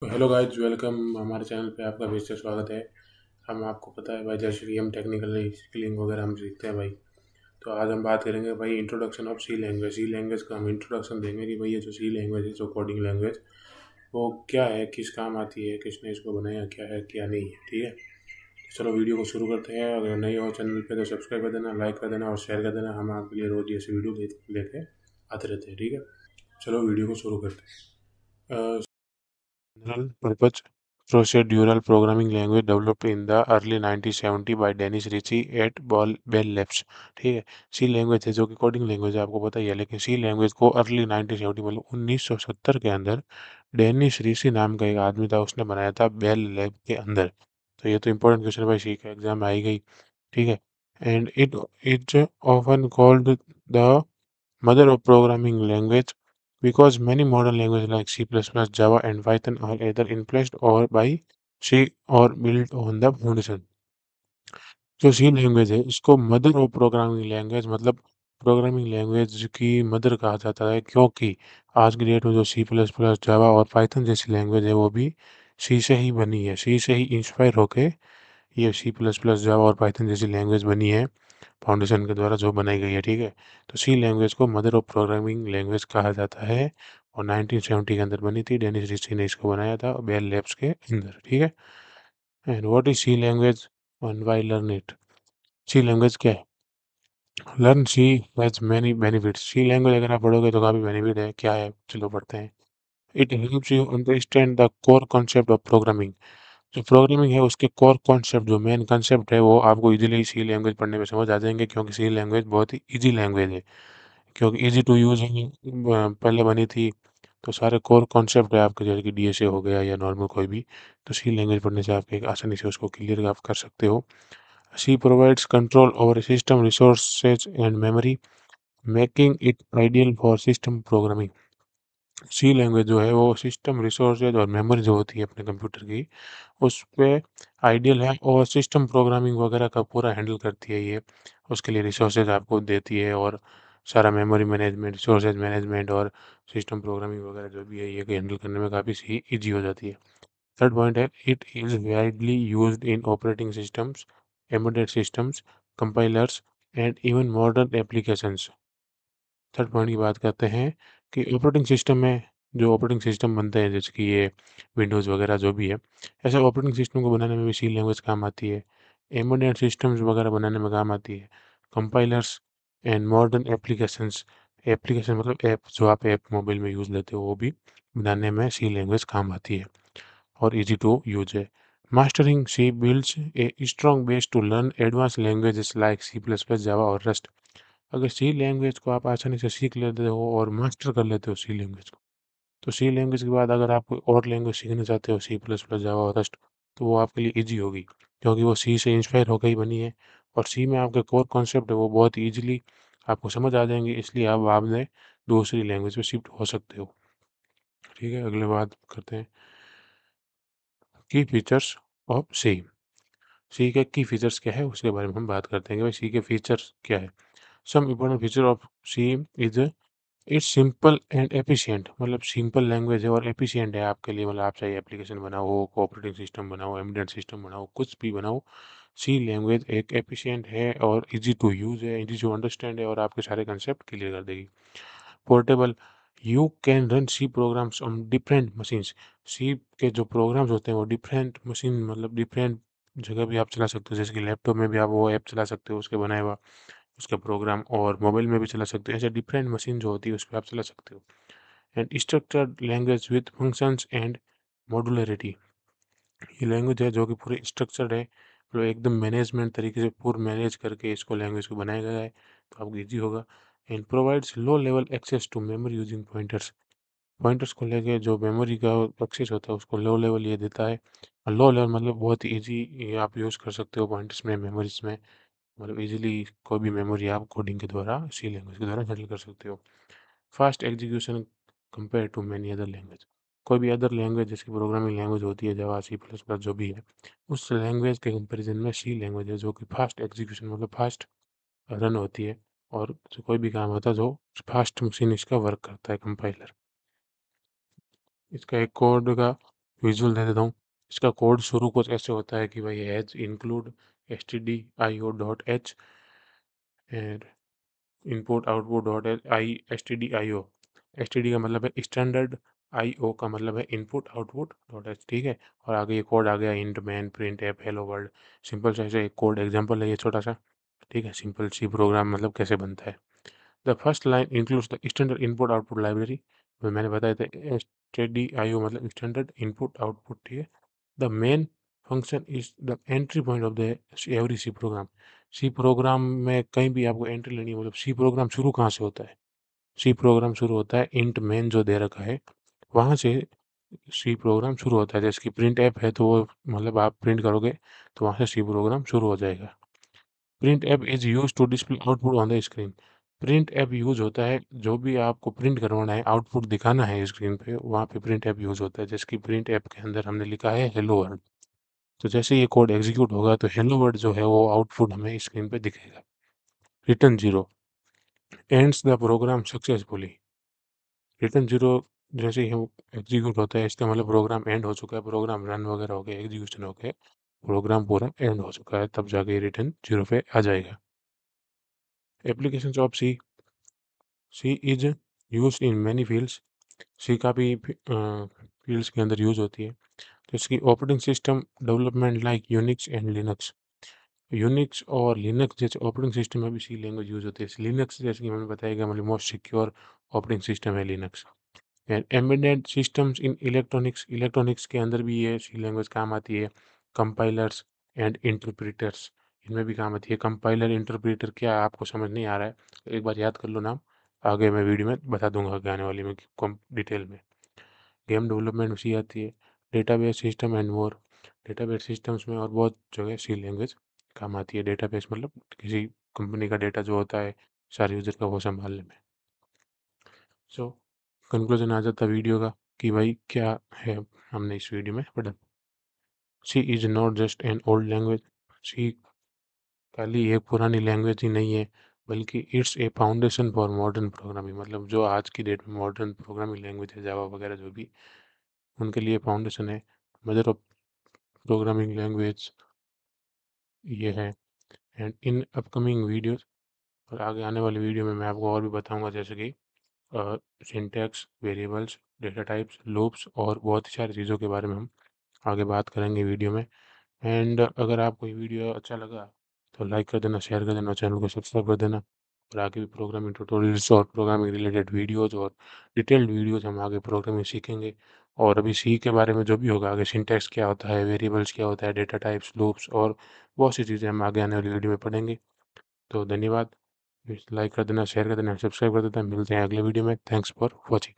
Hello guys, welcome हमारे channel पे आपका फिर से स्वागत है। हम आपको पता है भाई, जैसे कि हम टेक्निकली स्किलिंग वगैरह हम सीखते हैं भाई। तो आज हम बात करेंगे भाई introduction of C language. C language का हम इंट्रोडक्शन देंगे कि भाई ये जो सी लैंग्वेज है, जो कोडिंग लैंग्वेज, वो क्या है, किस काम आती है, किसने इसको बनाया, क्या है क्या नहीं है। ठीक है, तो चलो वीडियो को शुरू करते हैं। अगर नए हो चैनल पे तो सब्सक्राइब कर देना, लाइक कर देना और शेयर कर देना। हम आपके लिए रोज ऐसे वीडियो लेके आते रहते हैं। ठीक है, चलो वीडियो को शुरू करते हैं। General purpose procedural programming language developed in the early 1970 by Dennis Ritchie at Bell Labs। ठीक है, सी लैंग्वेज है जो कि कोडिंग लैंग्वेज है, आपको पता ही है। लेकिन सी लैंग्वेज को अर्ली 1970 मतलब 1970 के अंदर डेनिस ऋषि नाम का एक आदमी था, उसने बनाया था बेल लैब के अंदर। तो ये तो इंपॉर्टेंट क्वेश्चन भाई, सी का एग्जाम में आई गई। ठीक है, and it is often called the mother of programming language because many modern languages like C++, Java, and Python are either influenced or by C or built on the foundation। जो सी language है इसको mother of programming language मतलब programming language की mother कहा जाता है, क्योंकि आज की डेट में जो सी प्लस प्लस जावा और पाइथन जैसी लैंग्वेज है वो भी सी से ही बनी है, सी से ही इंस्पायर होके ये सी प्लस प्लस जावा और पाइथन जैसी लैंग्वेज बनी है, फाउंडेशन के द्वारा जो बनाई गई है। ठीक है, तो सी लैंग्वेज को मदर ऑफ प्रोग्रामिंग लैंग्वेज कहा जाता है और 1970 के अंदर बनी थी। डेनिस ऋषि ने इसको बनाया था बेल लैब्स के अंदर। ठीक है, and what is C language and why learn it. C language क्या है? Learn C has many benefits. C language अगर आप पढ़ोगे तो काफ़ी बेनिफिट है। क्या है, चलो पढ़ते हैं। It helps you understand the core concept of programming. जो प्रोग्रामिंग है उसके कोर कॉन्सेप्ट, जो मेन कॉन्सेप्ट है, वो आपको इजीली सी लैंग्वेज पढ़ने में समझ आ जाएंगे, क्योंकि सी लैंग्वेज बहुत ही इजी लैंग्वेज है, क्योंकि इजी टू यूज़ पहले बनी थी। तो सारे कोर कॉन्सेप्ट है आपके, जैसे कि डीएसए हो गया या नॉर्मल कोई भी, तो सी लैंग्वेज पढ़ने से आप एक आसानी से उसको क्लियर आप कर सकते हो। C provides control over system resources and memory, making it ideal for system programming. C language जो है वो सिस्टम रिसोर्सेज और मेमोरी जो होती है अपने कंप्यूटर की, उस पे आइडियल है और सिस्टम प्रोग्रामिंग वगैरह का पूरा हैंडल करती है ये। उसके लिए रिसोर्सेज आपको देती है और सारा मेमोरी मैनेजमेंट, रिसोर्सेज मैनेजमेंट और सिस्टम प्रोग्रामिंग वगैरह जो भी है ये हैंडल करने में काफ़ी सी ईजी हो जाती है। थर्ड पॉइंट है, it is widely used in operating systems, embedded systems, compilers and even modern applications. Third point की बात करते हैं कि ऑपरेटिंग सिस्टम में जो ऑपरेटिंग सिस्टम बनते हैं, जैसे कि ये विंडोज़ वगैरह जो भी है, ऐसे ऑपरेटिंग सिस्टम को बनाने में भी सी लैंग्वेज काम आती है। एम्बेडेड सिस्टम्स वगैरह बनाने में काम आती है। Compilers and modern applications, application मतलब ऐप, जो आप ऐप मोबाइल में यूज़ लेते हो वो भी बनाने में सी लैंग्वेज काम आती है और ईजी टू यूज है। Mastering C builds a strong base to learn advance languages like C plus plus, Java और रस्ट। अगर सी लैंग्वेज को आप आसानी से सीख लेते हो और मास्टर कर लेते हो सी लैंग्वेज को, तो सी लैंग्वेज के बाद अगर आप कोई और लैंग्वेज सीखना चाहते हो, सी प्लस प्लस, जावा और रस्ट, तो वो आपके लिए ईजी होगी, क्योंकि वो सी से इंस्पायर होकर ही बनी है और सी में आपके कोर कॉन्सेप्ट है वो बहुत ईजिली आपको समझ आ जाएंगे, इसलिए आप बाद में दूसरी लैंग्वेज पे शिफ्ट हो सकते हो। ठीक है, अगले बात करते हैं की फीचर्स ऑफ सी। सी के की फीचर्स क्या है उसके बारे में हम बात करते हैं कि भाई सी के फीचर्स क्या है। Some important feature of C is it's simple and efficient. मतलब सिंपल लैंग्वेज है और एफिशिएंट है आपके लिए, मतलब आप चाहे एप्लीकेशन बनाओ, ऑपरेटिंग सिस्टम बनाओ, एम्बेडेड सिस्टम बनाओ, कुछ भी बनाओ, सी लैंग्वेज एक एफिशिएंट है और इजी टू यूज़ है, इजी टू अंडरस्टैंड है और आपके सारे कंसेप्ट क्लियर कर देगी। Portable, you can run C programs on different machines. C के जो प्रोग्राम्स होते हैं वो डिफरेंट मशीन मतलब डिफरेंट जगह भी आप चला सकते हो, जैसे कि लैपटॉप में भी आप वो ऐप चला सकते हो उसके बनाए हुआ उसका प्रोग्राम, और मोबाइल में भी चला सकते हो। ऐसे डिफरेंट मशीन जो होती है उस पर आप चला सकते हो। And structured language with functions and modularity, ये लैंग्वेज है जो कि पूरी स्ट्रक्चर्ड है, मतलब एकदम मैनेजमेंट तरीके से पूरा मैनेज करके इसको लैंग्वेज को बनाया गया है, तो आपको ईजी होगा। And provides low level access to memory using pointers, pointers को लेके जो मेमोरी का एक्सेस होता है उसको लो लेवल ये देता है। लो लेवल मतलब बहुत ईजी आप यूज़ कर सकते हो पॉइंटर्स में, मेमोरीज में, मतलब इजीली कोई भी मेमोरी आप कोडिंग के द्वारा, सी लैंग्वेज के द्वारा हैंडल कर सकते हो। Fast execution compare to many other language, कोई भी अदर लैंग्वेज जैसे प्रोग्रामिंग लैंग्वेज होती है, जावा, सी प्लस प्लस जो भी है, उस लैंग्वेज के कंपैरिजन में सी लैंग्वेज है जो कि फास्ट एग्जीक्यूशन मतलब फास्ट रन होती है, और जो कोई भी काम होता है जो फास्ट मशीन इसका वर्क करता है, कंपाइलर। इसका एक कोड का विजुअल दे देता हूँ। इसका कोड शुरू कुछ ऐसे होता है कि भाई has include stdio.h and input output dot I stdio। std का मतलब है स्टैंडर्ड, io का मतलब है इनपुट आउटपुट डॉट h, ठीक है। और आगे ये कोड आ गया int man print app hello world. Simple सा ऐसे एक कोड एग्जांपल है ये छोटा सा, ठीक है। सिंपल सी प्रोग्राम मतलब कैसे बनता है। The first line includes the standard input output library. मैंने बताया था stdio मतलब स्टैंडर्ड इनपुट आउटपुट, ठीक है। The main function is the entry point of the every C program. C program में कहीं भी आपको एंट्री लेनी है, मतलब सी प्रोग्राम शुरू कहाँ से होता है? सी प्रोग्राम शुरू होता है इंट मेन जो दे रखा है, वहाँ से सी प्रोग्राम शुरू होता है। जैसे कि प्रिंट ऐप है तो वो मतलब आप प्रिंट करोगे तो वहाँ से सी प्रोग्राम शुरू हो जाएगा। Printf is use to display output on the screen. Printf use होता है जो भी आपको प्रिंट करवाना है, आउटपुट दिखाना है स्क्रीन पे, वहाँ पे प्रिंट ऐप यूज होता है। जैसे कि प्रिंट ऐप के अंदर हमने लिखा है हेलो वर्ल्ड, तो जैसे ये कोड एग्जीक्यूट होगा तो हेलो वर्ल्ड जो है वो आउटपुट हमें स्क्रीन पे दिखेगा। Return zero ends the program successfully. Return zero जैसे ही एग्जीक्यूट होता है इसका मतलब प्रोग्राम एंड हो चुका है, प्रोग्राम रन वगैरह हो गया, एग्जीक्यूशन हो गया, प्रोग्राम पूरा एंड हो चुका है, तब जाके रिटर्न जीरो पे आ जाएगा। Application of C. C is use in many fields. C का भी फील्ड्स के अंदर यूज होती है। तो इसकी operating system development like Unix and Linux. Unix और लिनक्स जैसे ऑपरेटिंग सिस्टम में भी सी लैंग्वेज यूज होती है। लिनक्स जैसे कि मैंने बताया कि मतलब मोस्ट सिक्योर ऑपरेटिंग सिस्टम है Linux. And embedded systems in electronics. Electronics के अंदर भी ये सी लैंग्वेज काम आती है। कंपाइलर्स एंड इंटरप्रीटर्स, इनमें भी काम आती है। कंपाइलर इंटरप्रीटर क्या है आपको समझ नहीं आ रहा है, एक बार याद कर लो नाम, आगे मैं वीडियो में बता दूंगा आगे आने वाली में कम डिटेल में। गेम डेवलपमेंट सी आती है। Database system and more. Database systems में और बहुत जगह सी लैंग्वेज काम आती है। डेटाबेस मतलब किसी कंपनी का डेटा जो होता है सारे यूजर का वो संभालने में। सो कंक्लूजन आ जाता वीडियो का कि भाई क्या है हमने इस वीडियो में पढ़ा। C is not just an old language. C खाली एक पुरानी लैंग्वेज ही नहीं है, बल्कि it's a foundation for modern programming. मतलब जो आज की डेट में मॉडर्न प्रोग्रामिंग लैंग्वेज है, जावा वगैरह जो भी, उनके लिए फाउंडेशन है। मदर ऑफ प्रोग्रामिंग लैंग्वेज ये है। एंड इन अपकमिंग वीडियोस, और आगे आने वाली वीडियो में मैं आपको और भी बताऊंगा, जैसे कि syntax, variables, data types, loops और बहुत ही सारी चीज़ों के बारे में हम आगे बात करेंगे वीडियो में। एंड अगर आपको ये वीडियो अच्छा लगा तो लाइक कर देना, शेयर कर देना, चैनल को सब्सक्राइब कर देना। और आगे भी प्रोग्रामिंग ट्यूटोरियल्स और प्रोग्रामिंग रिलेटेड वीडियोज़ और डिटेल्ड वीडियोज़ हम आगे प्रोग्रामिंग सीखेंगे। और अभी सी के बारे में जो भी होगा आगे, सिंटैक्स क्या होता है, वेरिएबल्स क्या होता है, डेटा टाइप्स, लूप्स और बहुत सी चीज़ें हम आगे आने वाली वीडियो में पढ़ेंगे। तो धन्यवाद। लाइक कर देना, शेयर कर देना, सब्सक्राइब कर देना। मिलते हैं अगले वीडियो में। Thanks for watching.